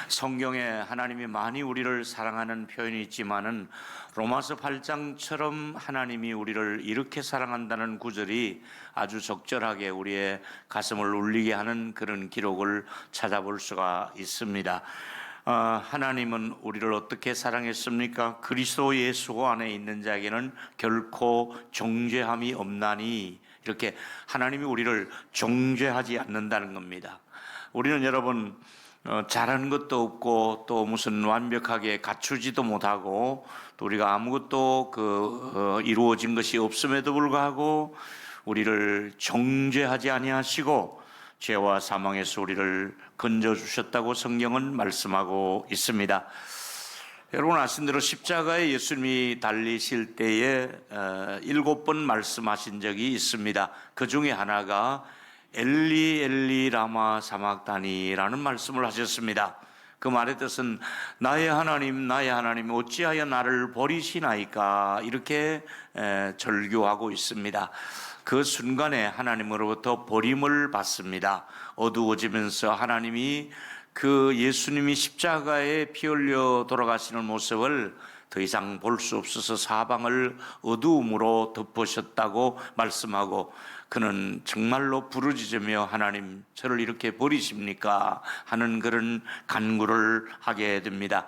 성경에 하나님이 많이 우리를 사랑하는 표현이 있지만은 로마서 8장처럼 하나님이 우리를 이렇게 사랑한다는 구절이 아주 적절하게 우리의 가슴을 울리게 하는 그런 기록을 찾아볼 수가 있습니다. 하나님은 우리를 어떻게 사랑했습니까? 그리스도 예수 안에 있는 자에게는 결코 정죄함이 없나니, 이렇게 하나님이 우리를 정죄하지 않는다는 겁니다. 우리는 여러분 잘하는 것도 없고 또 무슨 완벽하게 갖추지도 못하고 또 우리가 아무것도 이루어진 것이 없음에도 불구하고 우리를 정죄하지 아니하시고 죄와 사망에서 우리를 건져주셨다고 성경은 말씀하고 있습니다. 여러분 아신 대로 십자가에 예수님이 달리실 때에 7번 말씀하신 적이 있습니다. 그 중에 하나가 엘리 엘리 라마 사막다니라는 말씀을 하셨습니다. 그 말의 뜻은 나의 하나님 어찌하여 나를 버리시나이까, 이렇게 절규하고 있습니다. 그 순간에 하나님으로부터 버림을 받습니다. 어두워지면서 하나님이 그 예수님이 십자가에 피 흘려 돌아가시는 모습을 더 이상 볼 수 없어서 사방을 어두움으로 덮으셨다고 말씀하고, 그는 정말로 부르짖으며 하나님 저를 이렇게 버리십니까 하는 그런 간구를 하게 됩니다.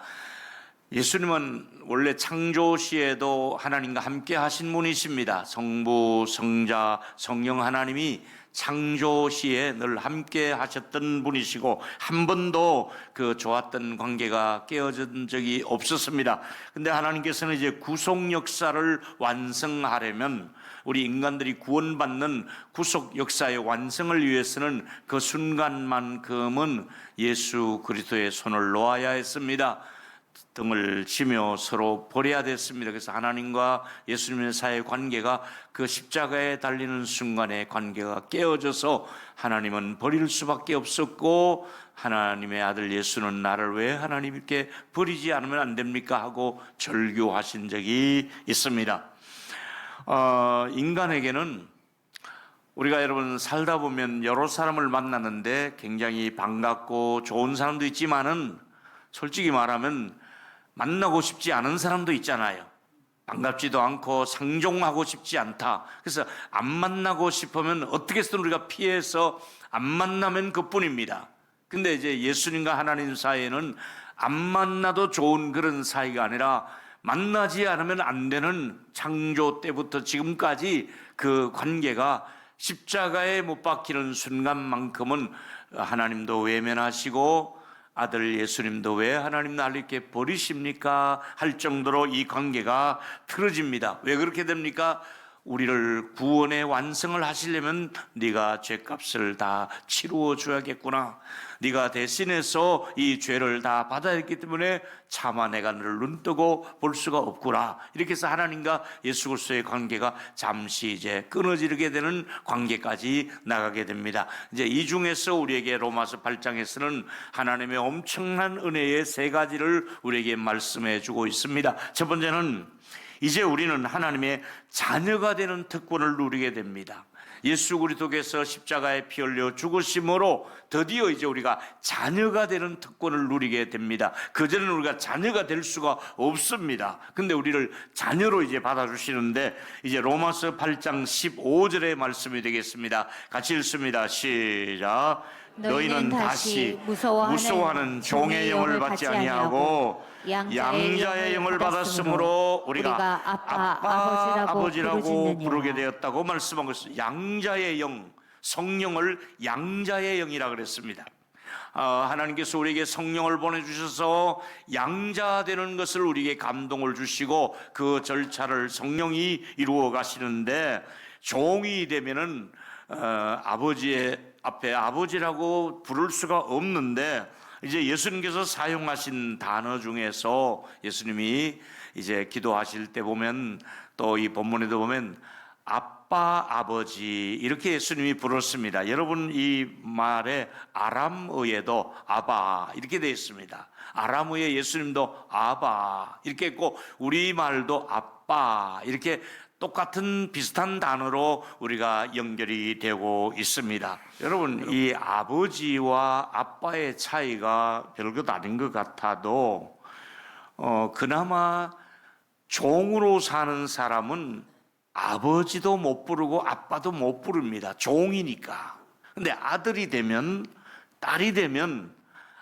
예수님은 원래 창조 시에도 하나님과 함께 하신 분이십니다. 성부, 성자, 성령 하나님이 창조 시에 늘 함께 하셨던 분이시고 한 번도 그 좋았던 관계가 깨어진 적이 없었습니다. 근데 하나님께서는 이제 구속 역사를 완성하려면, 우리 인간들이 구원받는 구속 역사의 완성을 위해서는 그 순간만큼은 예수 그리스도의 손을 놓아야 했습니다. 등을 지며 서로 버려야 됐습니다. 그래서 하나님과 예수님의 사이의 관계가 그 십자가에 달리는 순간의 관계가 깨어져서 하나님은 버릴 수밖에 없었고, 하나님의 아들 예수는 나를 왜 하나님께 버리지 않으면 안 됩니까 하고 절규하신 적이 있습니다. 인간에게는 우리가 여러분 살다 보면 여러 사람을 만나는데 굉장히 반갑고 좋은 사람도 있지만은 솔직히 말하면 만나고 싶지 않은 사람도 있잖아요. 반갑지도 않고 상종하고 싶지 않다. 그래서 안 만나고 싶으면 어떻게 해서든 우리가 피해서 안 만나면 그뿐입니다. 근데 이제 예수님과 하나님 사이에는 안 만나도 좋은 그런 사이가 아니라 만나지 않으면 안 되는, 창조 때부터 지금까지 그 관계가 십자가에 못 박히는 순간만큼은 하나님도 외면하시고 아들 예수님도 왜 하나님 나를 이렇게 버리십니까 할 정도로 이 관계가 틀어집니다. 왜 그렇게 됩니까? 우리를 구원의 완성을 하시려면 네가 죄값을 다 치루어 줘야겠구나, 네가 대신해서 이 죄를 다 받아야 했기 때문에 차마 내가 너를 눈뜨고 볼 수가 없구나, 이렇게 해서 하나님과 예수 그리스도의 관계가 잠시 이제 끊어지게 되는 관계까지 나가게 됩니다. 이제 이 중에서 우리에게 로마서 8장에서는 하나님의 엄청난 은혜의 3가지를 우리에게 말씀해 주고 있습니다. 첫 번째는 이제 우리는 하나님의 자녀가 되는 특권을 누리게 됩니다. 예수 그리스도께서 십자가에 피 흘려 죽으심으로 드디어 이제 우리가 자녀가 되는 특권을 누리게 됩니다. 그전에는 우리가 자녀가 될 수가 없습니다. 근데 우리를 자녀로 이제 받아주시는데, 이제 로마서 8장 15절의 말씀이 되겠습니다. 같이 읽습니다. 시작. 너희는 다시 무서워하는 종의 영을 받지 아니하고 양자의 영을 받았으므로 우리가 아버지라고 부르게 되었다고 말씀한 것은, 양자의 영, 성령을 양자의 영이라 그랬습니다. 하나님께서 우리에게 성령을 보내주셔서 양자되는 것을 우리에게 감동을 주시고 그 절차를 성령이 이루어 가시는데, 종이 되면은 아버지의 앞에 아버지라고 부를 수가 없는데, 이제 예수님께서 사용하신 단어 중에서 예수님이 이제 기도하실 때 보면, 또 이 본문에도 보면 아빠, 아버지 이렇게 예수님이 부르습니다. 여러분 이 말에 아람어에도 아바 이렇게 되어 있습니다. 아람어에 예수님도 아바 이렇게 했고 우리말도 아빠 이렇게 똑같은 비슷한 단어로 우리가 연결이 되고 있습니다. 여러분, 이 아버지와 아빠의 차이가 별것 아닌 것 같아도 그나마 종으로 사는 사람은 아버지도 못 부르고 아빠도 못 부릅니다. 종이니까. 근데 아들이 되면, 딸이 되면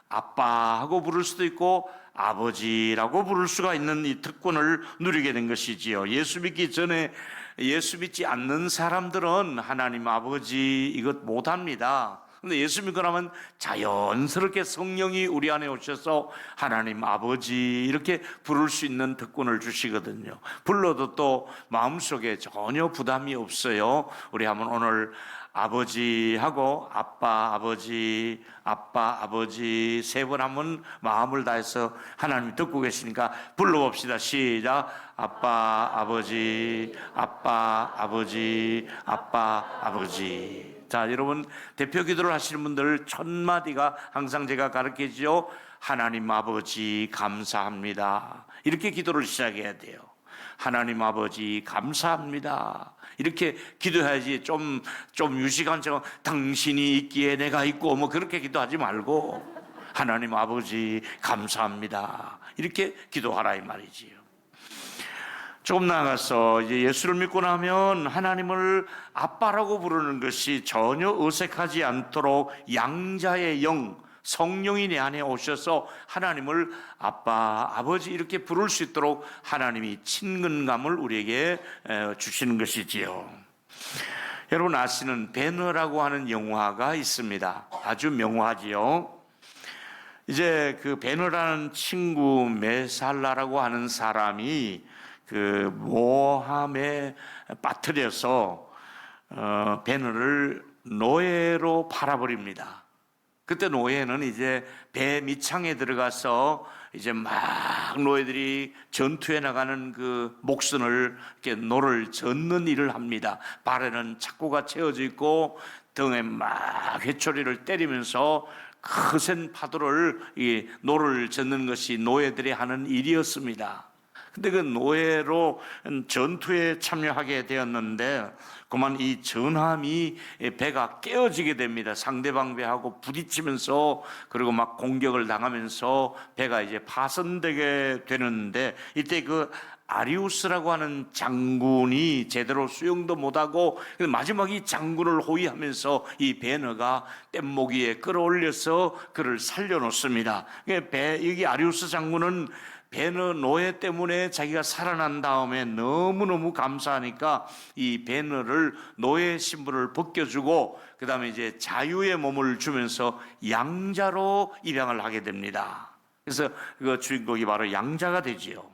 아빠하고 부를 수도 있고 아버지라고 부를 수가 있는 이 특권을 누리게 된 것이지요. 예수 믿기 전에, 예수 믿지 않는 사람들은 하나님 아버지 이것 못합니다. 근데 예수 믿고 나면 자연스럽게 성령이 우리 안에 오셔서 하나님 아버지 이렇게 부를 수 있는 특권을 주시거든요. 불러도 또 마음속에 전혀 부담이 없어요. 우리 한번 오늘 아버지하고 아빠 아버지 아빠 아버지 세 번 한번 마음을 다해서 하나님 듣고 계시니까 불러봅시다. 시작. 아빠 아버지 아빠 아버지 아빠 아버지. 자, 여러분, 대표 기도를 하시는 분들 첫 마디가 항상 제가 가르치죠. 하나님 아버지 감사합니다. 이렇게 기도를 시작해야 돼요. 하나님 아버지 감사합니다. 이렇게 기도해야지. 좀 유식한 척 당신이 있기에 내가 있고 뭐 그렇게 기도하지 말고 하나님 아버지 감사합니다. 이렇게 기도하라 이 말이지요. 조금 나아가서 이제 예수를 믿고 나면 하나님을 아빠라고 부르는 것이 전혀 어색하지 않도록 양자의 영, 성령이 내 안에 오셔서 하나님을 아빠, 아버지 이렇게 부를 수 있도록 하나님이 친근감을 우리에게 주시는 것이지요. 여러분 아시는 배너라고 하는 영화가 있습니다. 아주 명화지요. 이제 그 배너라는 친구 메살라라고 하는 사람이 그 모함에 빠뜨려서 배너를 노예로 팔아버립니다. 그때 노예는 이제 배 밑창에 들어가서 이제 막 노예들이 전투에 나가는 그 목선을 이렇게 노를 젓는 일을 합니다. 발에는 착고가 채워져 있고 등에 막 회초리를 때리면서 거센 파도를 이 노를 젓는 것이 노예들이 하는 일이었습니다. 근데 그 노예로 전투에 참여하게 되었는데 그만 이 전함이 배가 깨어지게 됩니다. 상대방 배하고 부딪히면서 그리고 막 공격을 당하면서 배가 이제 파손되게 되는데 이때 그 아리우스라고 하는 장군이 제대로 수영도 못하고 마지막 이 장군을 호위하면서 이 배너가 뗏모기에 끌어올려서 그를 살려놓습니다. 여기 아리우스 장군은 배너 노예 때문에 자기가 살아난 다음에 너무너무 감사하니까 이 배너를 노예 신분을 벗겨주고 그 다음에 이제 자유의 몸을 주면서 양자로 입양을 하게 됩니다. 그래서 그 주인공이 바로 양자가 되지요.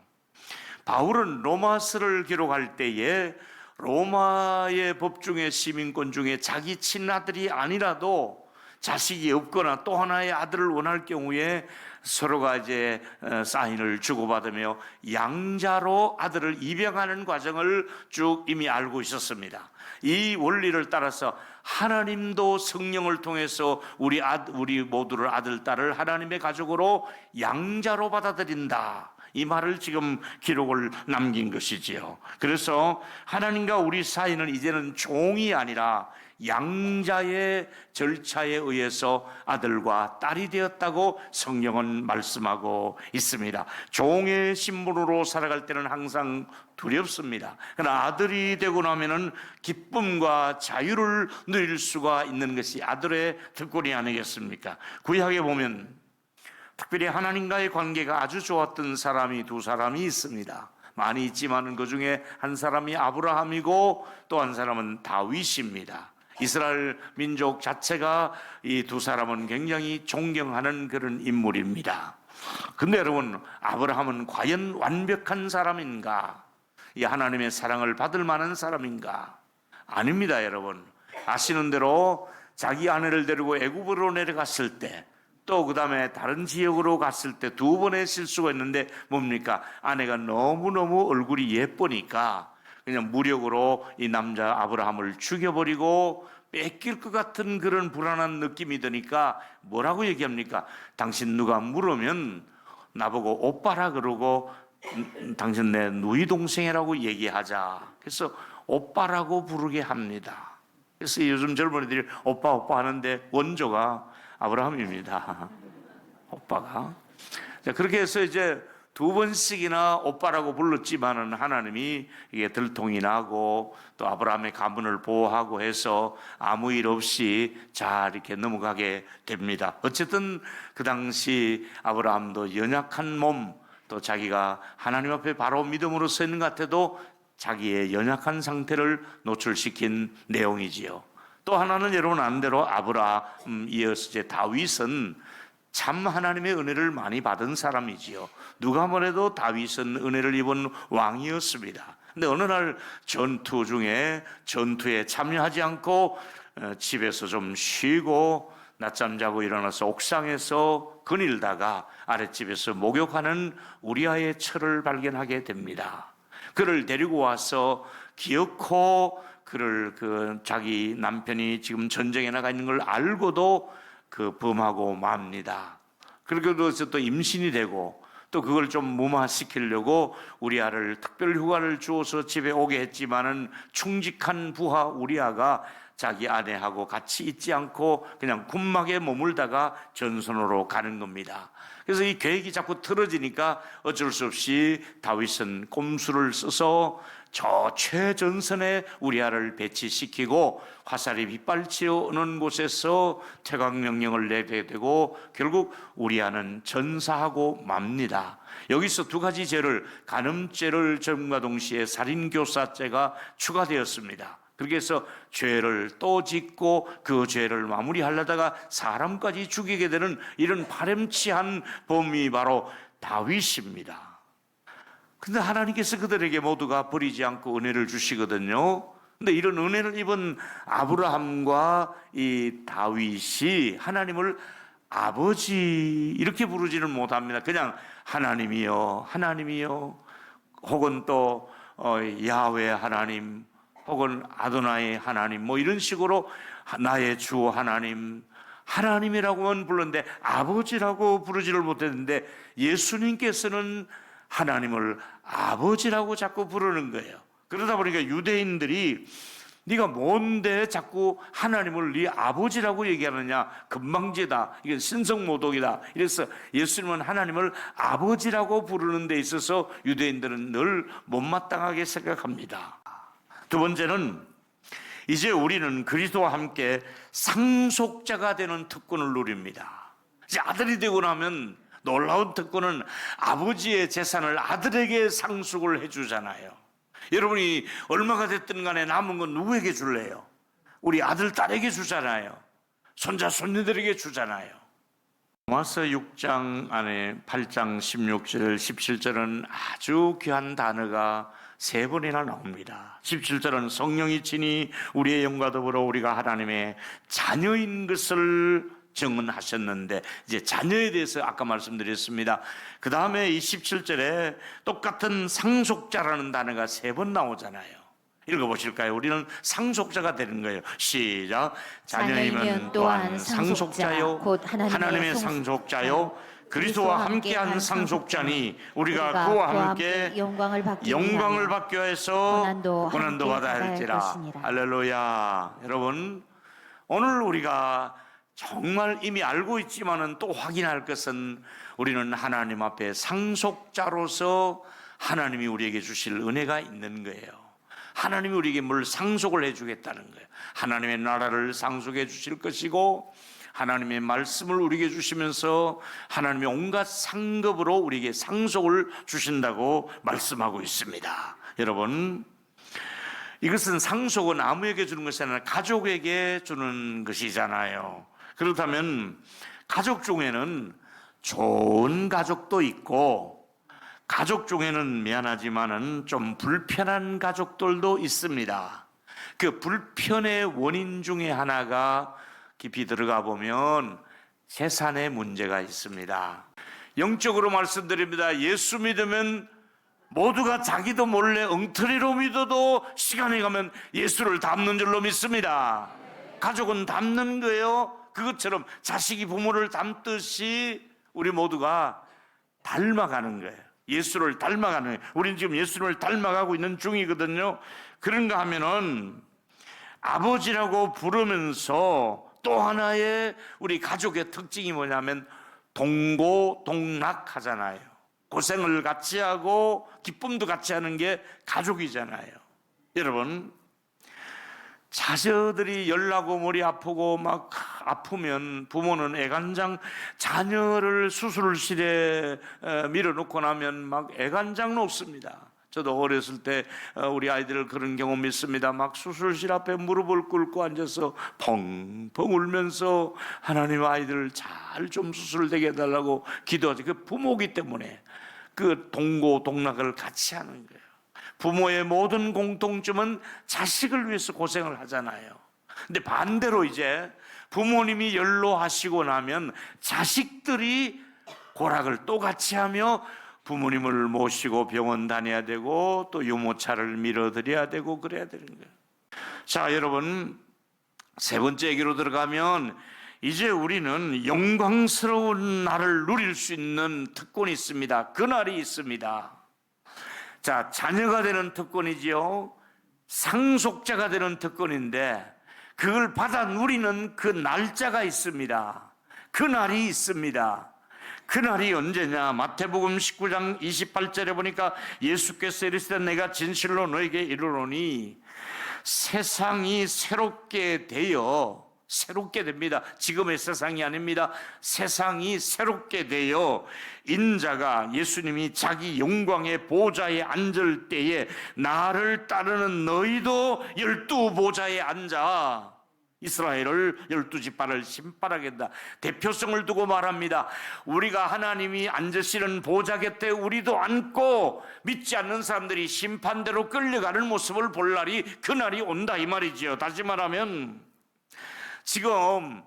바울은 로마서를 기록할 때에 로마의 법중의 시민권 중에 자기 친아들이 아니라도 자식이 없거나 또 하나의 아들을 원할 경우에 서로가 이제 사인을 주고받으며 양자로 아들을 입양하는 과정을 쭉 이미 알고 있었습니다. 이 원리를 따라서 하나님도 성령을 통해서 우리 모두를 아들, 딸을 하나님의 가족으로 양자로 받아들인다. 이 말을 지금 기록을 남긴 것이지요. 그래서 하나님과 우리 사이는 이제는 종이 아니라 양자의 절차에 의해서 아들과 딸이 되었다고 성경은 말씀하고 있습니다. 종의 신분으로 살아갈 때는 항상 두렵습니다. 그러나 아들이 되고 나면은 기쁨과 자유를 누릴 수가 있는 것이 아들의 특권이 아니겠습니까? 구약에 보면 특별히 하나님과의 관계가 아주 좋았던 사람이 두 사람이 있습니다. 많이 있지만 그 중에 한 사람이 아브라함이고 또 한 사람은 다윗입니다. 이스라엘 민족 자체가 이 두 사람은 굉장히 존경하는 그런 인물입니다. 근데 여러분, 아브라함은 과연 완벽한 사람인가? 이 하나님의 사랑을 받을 만한 사람인가? 아닙니다, 여러분. 아시는 대로 자기 아내를 데리고 애굽으로 내려갔을 때 또 그 다음에 다른 지역으로 갔을 때 두 번의 실수가 있는데 뭡니까? 아내가 너무너무 얼굴이 예쁘니까 그냥 무력으로 이 남자 아브라함을 죽여버리고 뺏길 것 같은 그런 불안한 느낌이 드니까 뭐라고 얘기합니까? 당신 누가 물으면 나보고 오빠라 그러고 당신 내 누이 동생이라고 얘기하자. 그래서 오빠라고 부르게 합니다. 그래서 요즘 젊은이들이 오빠 오빠 하는데 원조가 아브라함입니다. 오빠가. 자, 그렇게 해서 이제 2번씩이나 오빠라고 불렀지만은 하나님이 이게 들통이 나고 또 아브라함의 가문을 보호하고 해서 아무 일 없이 잘 이렇게 넘어가게 됩니다. 어쨌든 그 당시 아브라함도 연약한 몸, 또 자기가 하나님 앞에 바로 믿음으로 서 있는 것 같아도 자기의 연약한 상태를 노출시킨 내용이지요. 또 하나는 여러분 아는 대로 아브라함 이어서 이제 다윗은 참 하나님의 은혜를 많이 받은 사람이지요. 누가 뭐래도 다윗은 은혜를 입은 왕이었습니다. 근데 어느 날 전투 중에 전투에 참여하지 않고 집에서 좀 쉬고 낮잠 자고 일어나서 옥상에서 거닐다가 아랫집에서 목욕하는 우리아의 처를 발견하게 됩니다. 그를 데리고 와서 기어코 그를 자기 남편이 지금 전쟁에 나가 있는 걸 알고도 범하고 맙니다. 그리고 또 임신이 되고 또 그걸 좀 무마시키려고 우리아를 특별 휴가를 주어서 집에 오게 했지만은 충직한 부하 우리아가 자기 아내하고 같이 있지 않고 그냥 군막에 머물다가 전선으로 가는 겁니다. 그래서 이 계획이 자꾸 틀어지니까 어쩔 수 없이 다윗은 꼼수를 써서 저 최전선에 우리아를 배치시키고 화살이 빗발치는 곳에서 퇴각 명령을 내게 되고 결국 우리아는 전사하고 맙니다. 여기서 2가지 죄를, 간음죄를 점과 동시에 살인교사죄가 추가되었습니다. 그렇게 해서 죄를 또 짓고 그 죄를 마무리하려다가 사람까지 죽이게 되는 이런 파렴치한 범이 바로 다윗입니다. 근데 하나님께서 그들에게 모두가 버리지 않고 은혜를 주시거든요. 근데 이런 은혜를 입은 아브라함과 이 다윗이 하나님을 아버지 이렇게 부르지는 못합니다. 그냥 하나님이요, 하나님이요, 혹은 또 야훼 하나님, 혹은 아도나이 하나님, 뭐 이런 식으로 나의 주 하나님, 하나님이라고만 불렀는데 아버지라고 부르지를 못했는데 예수님께서는 하나님을 아버지라고 자꾸 부르는 거예요. 그러다 보니까 유대인들이 네가 뭔데 자꾸 하나님을 네 아버지라고 얘기하느냐, 건방지다, 이건 신성모독이다. 이래서 예수님은 하나님을 아버지라고 부르는 데 있어서 유대인들은 늘 못마땅하게 생각합니다. 2번째는 이제 우리는 그리스도와 함께 상속자가 되는 특권을 누립니다. 이제 아들이 되고 나면 놀라운 특권은 아버지의 재산을 아들에게 상속을 해주잖아요. 여러분이 얼마가 됐든 간에 남은 건 누구에게 줄래요? 우리 아들, 딸에게 주잖아요. 손자, 손녀들에게 주잖아요. 로마서 6장 안에 8장 16절, 17절은 아주 귀한 단어가 3번이나 나옵니다. 17절은 성령이 친히 우리의 영과 더불어 우리가 하나님의 자녀인 것을 증언하셨는데, 이제 자녀에 대해서 아까 말씀드렸습니다. 그 다음에 이 17절에 똑같은 상속자라는 단어가 3번 나오잖아요. 읽어보실까요? 우리는 상속자가 되는 거예요. 시작. 자녀이면 또한 상속자요, 곧 하나님의 상속자요, 그리스도와 함께한 상속자니 우리가 그와 함께 영광을 받기 위해서 고난도 받아야 할지라. 할렐루야. 여러분, 오늘 우리가 정말 이미 알고 있지만은 또 확인할 것은 우리는 하나님 앞에 상속자로서 하나님이 우리에게 주실 은혜가 있는 거예요. 하나님이 우리에게 뭘 상속을 해주겠다는 거예요. 하나님의 나라를 상속해 주실 것이고 하나님의 말씀을 우리에게 주시면서 하나님의 온갖 상급으로 우리에게 상속을 주신다고 말씀하고 있습니다. 여러분, 이것은 상속은 아무에게 주는 것이 아니라 가족에게 주는 것이잖아요. 그렇다면 가족 중에는 좋은 가족도 있고 가족 중에는 미안하지만은 좀 불편한 가족들도 있습니다. 그 불편의 원인 중에 하나가 깊이 들어가 보면 재산의 문제가 있습니다. 영적으로 말씀드립니다. 예수 믿으면 모두가 자기도 몰래 엉터리로 믿어도 시간이 가면 예수를 닮는 줄로 믿습니다. 가족은 닮는 거예요. 그것처럼 자식이 부모를 닮듯이 우리 모두가 닮아가는 거예요. 예수를 닮아가는, 우리는 지금 예수를 닮아가고 있는 중이거든요. 그런가 하면은 아버지라고 부르면서 또 하나의 우리 가족의 특징이 뭐냐면 동고동락하잖아요. 고생을 같이 하고 기쁨도 같이 하는 게 가족이잖아요. 여러분, 자녀들이 열나고 머리 아프고 막 아프면 부모는 애간장, 자녀를 수술실에 밀어놓고 나면 막 애간장 놓습니다. 저도 어렸을 때 우리 아이들 그런 경험 있습니다. 막 수술실 앞에 무릎을 꿇고 앉아서 펑펑 울면서 하나님 아이들 잘 좀 수술되게 해달라고 기도하죠. 그 부모기 때문에 그 동고동락을 같이 하는 거예요. 부모의 모든 공통점은 자식을 위해서 고생을 하잖아요. 근데 반대로 이제 부모님이 연로하시고 나면 자식들이 고락을 또 같이 하며 부모님을 모시고 병원 다녀야 되고 또 유모차를 밀어드려야 되고 그래야 되는 거예요. 자, 여러분, 세 번째 얘기로 들어가면 이제 우리는 영광스러운 날을 누릴 수 있는 특권이 있습니다. 그 날이 있습니다. 자, 자녀가 되는 특권이지요. 상속자가 되는 특권인데 그걸 받아 누리는 그 날짜가 있습니다. 그 날이 있습니다. 그 날이 언제냐? 마태복음 19장 28절에 보니까 예수께서 이르시되 내가 진실로 너에게 이르노니 세상이 새롭게 되어, 새롭게 됩니다. 지금의 세상이 아닙니다. 세상이 새롭게 되어 인자가, 예수님이 자기 영광의 보좌에 앉을 때에 나를 따르는 너희도 12 보좌에 앉아 이스라엘을 12지파를 신바라게 한다. 대표성을 두고 말합니다. 우리가 하나님이 앉으시는 보좌 곁에 우리도 앉고 믿지 않는 사람들이 심판대로 끌려가는 모습을 볼 날이, 그날이 온다 이 말이지요. 다시 말하면 지금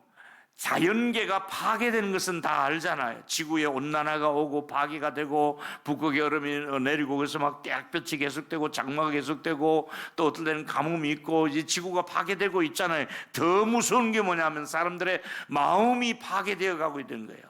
자연계가 파괴되는 것은 다 알잖아요. 지구에 온난화가 오고 파괴가 되고 북극의 얼음이 내리고 그래서 막 떼약볕이 계속되고 장마가 계속되고 또 어떨 때는 가뭄이 있고 이제 지구가 파괴되고 있잖아요. 더 무서운 게 뭐냐면 사람들의 마음이 파괴되어 가고 있는 거예요.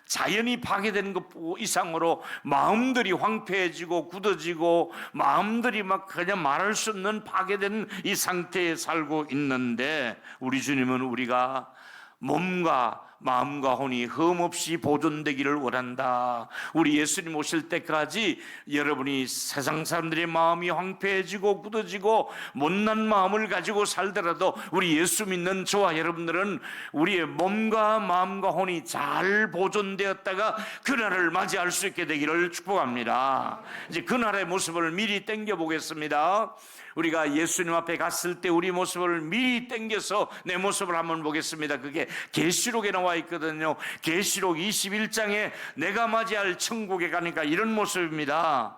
자연이 파괴되는 것 이상으로 마음들이 황폐해지고 굳어지고 마음들이 막 그냥 말할 수 없는 파괴된 이 상태에 살고 있는데 우리 주님은 우리가 몸과 마음과 혼이 흠없이 보존되기를 원한다. 우리 예수님 오실 때까지 여러분이 세상 사람들의 마음이 황폐해지고 굳어지고 못난 마음을 가지고 살더라도 우리 예수 믿는 저와 여러분들은 우리의 몸과 마음과 혼이 잘 보존되었다가 그날을 맞이할 수 있게 되기를 축복합니다. 이제 그날의 모습을 미리 당겨보겠습니다. 우리가 예수님 앞에 갔을 때 우리 모습을 미리 당겨서 내 모습을 한번 보겠습니다. 그게 계시록에 나와 있거든요. 계시록 21장에 내가 맞이할 천국에 가니까 이런 모습입니다.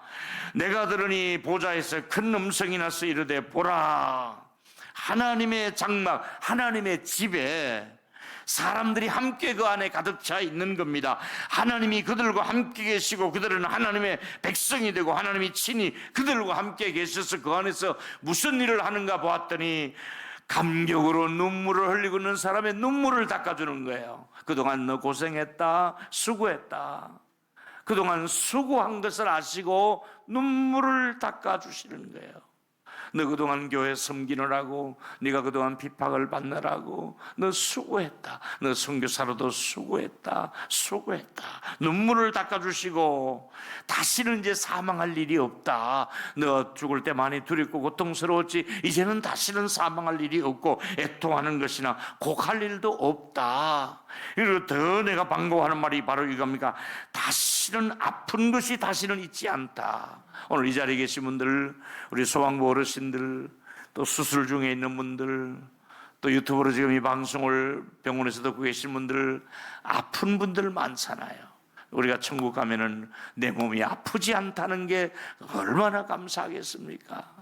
내가 들으니 보좌에서 큰 음성이 나서 이르되 보라, 하나님의 장막, 하나님의 집에 사람들이 함께 그 안에 가득 차 있는 겁니다. 하나님이 그들과 함께 계시고 그들은 하나님의 백성이 되고 하나님이 친히 그들과 함께 계셔서 그 안에서 무슨 일을 하는가 보았더니 감격으로 눈물을 흘리고 있는 사람의 눈물을 닦아주는 거예요. 그동안 너 고생했다, 수고했다. 그동안 수고한 것을 아시고 눈물을 닦아주시는 거예요. 너 그동안 교회 섬기느라고, 네가 그동안 핍박을 받느라고 너 수고했다. 너 선교사로도 수고했다. 눈물을 닦아주시고 다시는 이제 사망할 일이 없다. 너 죽을 때 많이 두렵고 고통스러웠지 이제는 다시는 사망할 일이 없고 애통하는 것이나 곡할 일도 없다. 그리고 더 내가 반가워하는 말이 바로 이겁니까? 다시는 아픈 것이 다시는 있지 않다. 오늘 이 자리에 계신 분들, 우리 소방부 어르신들, 또 수술 중에 있는 분들, 또 유튜브로 지금 이 방송을 병원에서 듣고 계신 분들, 아픈 분들 많잖아요. 우리가 천국 가면은 내 몸이 아프지 않다는 게 얼마나 감사하겠습니까?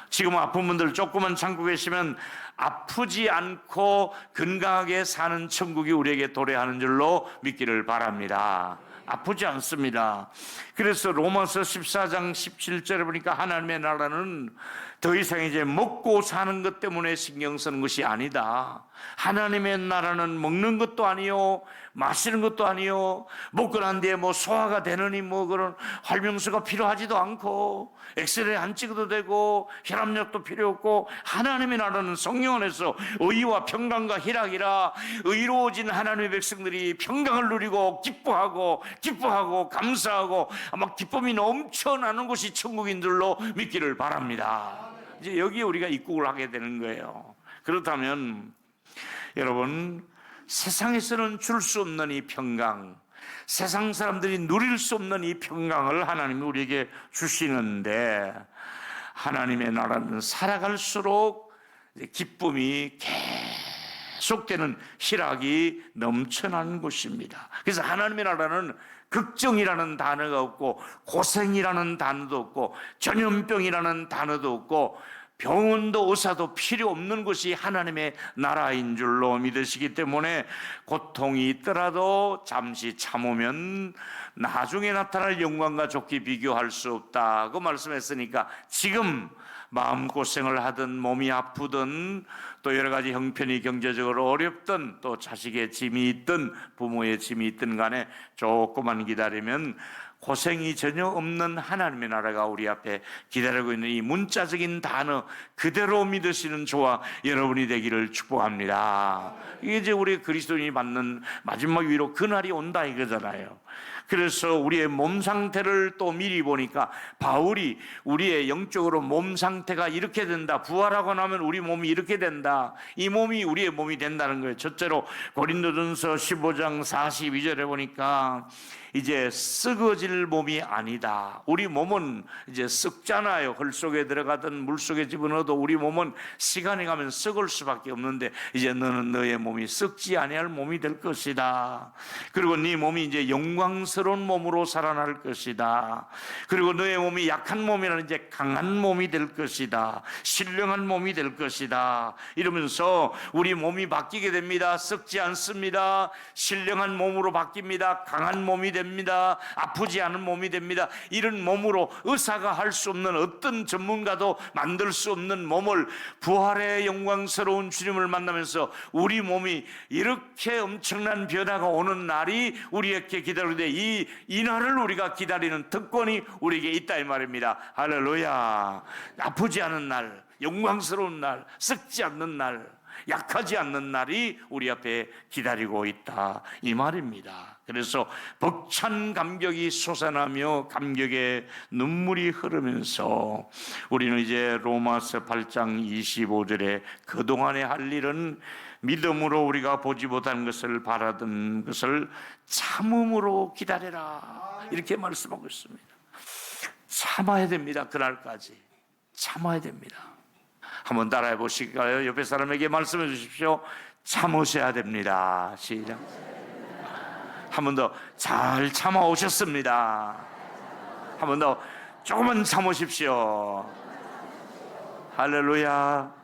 지금 아픈 분들 조금만 참고 계시면 아프지 않고 건강하게 사는 천국이 우리에게 도래하는 줄로 믿기를 바랍니다. 아프지 않습니다. 그래서 로마서 14장 17절에 보니까 하나님의 나라는 더 이상 이제 먹고 사는 것 때문에 신경 쓰는 것이 아니다. 하나님의 나라는 먹는 것도 아니요, 마시는 것도 아니요, 먹고 난 뒤에 뭐 소화가 되느니 뭐 그런 활명수가 필요하지도 않고 엑스레이 안 찍어도 되고 혈압약도 필요 없고, 하나님의 나라는 성령 안에서 의와 평강과 희락이라 의로워진 하나님의 백성들이 평강을 누리고 기뻐하고 감사하고 막 기쁨이 넘쳐나는 곳이 천국인 줄로 믿기를 바랍니다. 이제 여기에 우리가 입국을 하게 되는 거예요. 그렇다면 여러분, 세상에서는 줄 수 없는 이 평강, 세상 사람들이 누릴 수 없는 이 평강을 하나님이 우리에게 주시는데, 하나님의 나라는 살아갈수록 기쁨이 계속되는 희락이 넘쳐나는 곳입니다. 그래서 하나님의 나라는 걱정이라는 단어가 없고, 고생이라는 단어도 없고, 전염병이라는 단어도 없고, 병원도 의사도 필요 없는 것이 하나님의 나라인 줄로 믿으시기 때문에 고통이 있더라도 잠시 참으면 나중에 나타날 영광과 좋게 비교할 수 없다고 말씀했으니까, 지금 마음고생을 하든 몸이 아프든 또 여러 가지 형편이 경제적으로 어렵든 또 자식의 짐이 있든 부모의 짐이 있든 간에 조금만 기다리면 고생이 전혀 없는 하나님의 나라가 우리 앞에 기다리고 있는 이 문자적인 단어 그대로 믿으시는 저와 여러분이 되기를 축복합니다. 이게 이제 우리 그리스도인이 받는 마지막 위로 그날이 온다 이거잖아요. 그래서 우리의 몸 상태를 또 미리 보니까 바울이 우리의 영적으로 몸 상태가 이렇게 된다, 부활하고 나면 우리 몸이 이렇게 된다, 이 몸이 우리의 몸이 된다는 거예요. 첫째로 고린도전서 15장 42절에 보니까 이제 썩어질 몸이 아니다. 우리 몸은 이제 썩잖아요. 흙 속에 들어가든 물 속에 집어넣어도 우리 몸은 시간이 가면 썩을 수밖에 없는데, 이제 너는 너의 몸이 썩지 아니할 몸이 될 것이다. 그리고 네 몸이 이제 영광스러운 몸으로 살아날 것이다. 그리고 너의 몸이 약한 몸이라는 이제 강한 몸이 될 것이다. 신령한 몸이 될 것이다. 이러면서 우리 몸이 바뀌게 됩니다. 썩지 않습니다. 신령한 몸으로 바뀝니다. 강한 몸이 됩니다. 아프지 않은 몸이 됩니다. 이런 몸으로 의사가 할 수 없는, 어떤 전문가도 만들 수 없는 몸을 부활의 영광스러운 주님을 만나면서 우리 몸이 이렇게 엄청난 변화가 오는 날이 우리에게 기다리는데, 이 날을 우리가 기다리는 특권이 우리에게 있다 이 말입니다. 할렐루야. 아프지 않은 날, 영광스러운 날, 썩지 않는 날, 약하지 않는 날이 우리 앞에 기다리고 있다 이 말입니다. 그래서 벅찬 감격이 솟아나며 감격의 눈물이 흐르면서 우리는 이제 로마서 8장 25절에 그동안에 할 일은 믿음으로 우리가 보지 못한 것을 바라던 것을 참음으로 기다려라 이렇게 말씀하고 있습니다. 참아야 됩니다. 그날까지 참아야 됩니다. 한번 따라해 보실까요? 옆에 사람에게 말씀해 주십시오. 참으셔야 됩니다. 시작. 한 번 더. 잘 참아 오셨습니다. 한 번 더. 조금만 참으십시오. 할렐루야.